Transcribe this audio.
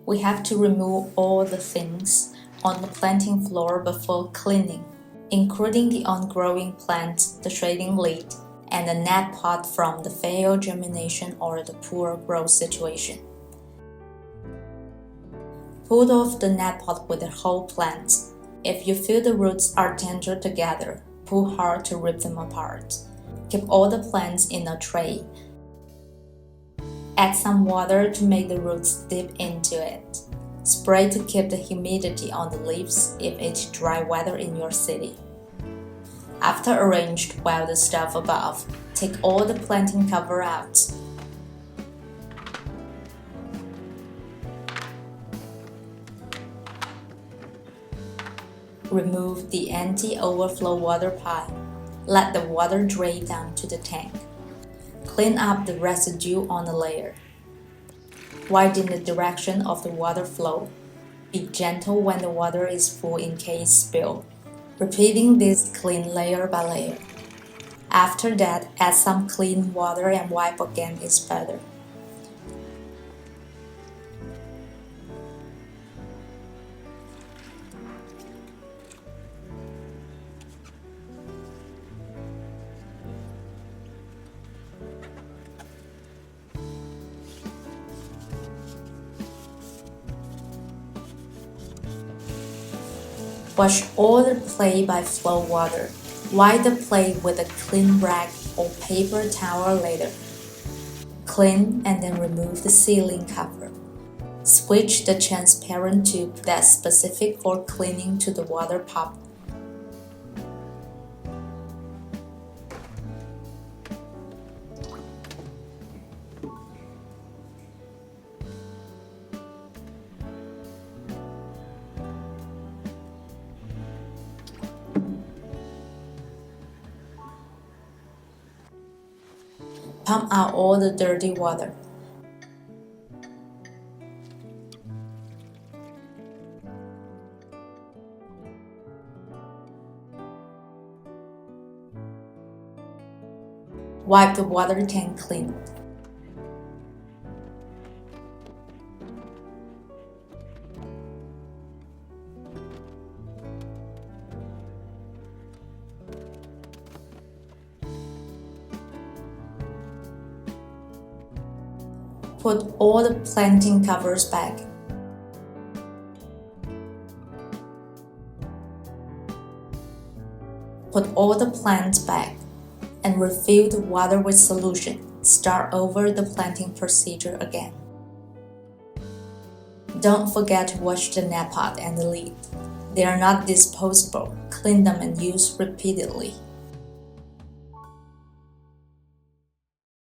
We have to remove all the things on the planting floor before cleaning, including the on-growing plant, the shading lead, and the net pot from the failed germination or the poor growth situation. Pull off the net pot with the whole plant. If you feel the roots are tangled together, pull hard to rip them apart. Keep all the plants in a tray. Add some water to make the roots dip into it. Spray to keep the humidity on the leaves if it's dry weather in your city. After arranged well the stuff above, take all the planting cover out. Remove the anti-overflow water pipe. Let the water drain down to the tank. Clean up the residue on the layer. Widen the direction of the water flow. Be gentle when the water is full in case spill. Repeating this clean layer by layer. After that, add some clean water and wipe again is better. Wash all the plate by flow water. Wipe the plate with a clean rag or paper towel later. Clean and then remove the sealing cover. Switch the transparent tube that's specific for cleaning to the water pump. Pump out all the dirty water. Wipe the water tank clean. Put all the planting covers back. Put all the plants back and refill the water with solution. Start over the planting procedure again. Don't forget to wash the net pot and the lid. They are not disposable. Clean them and use repeatedly.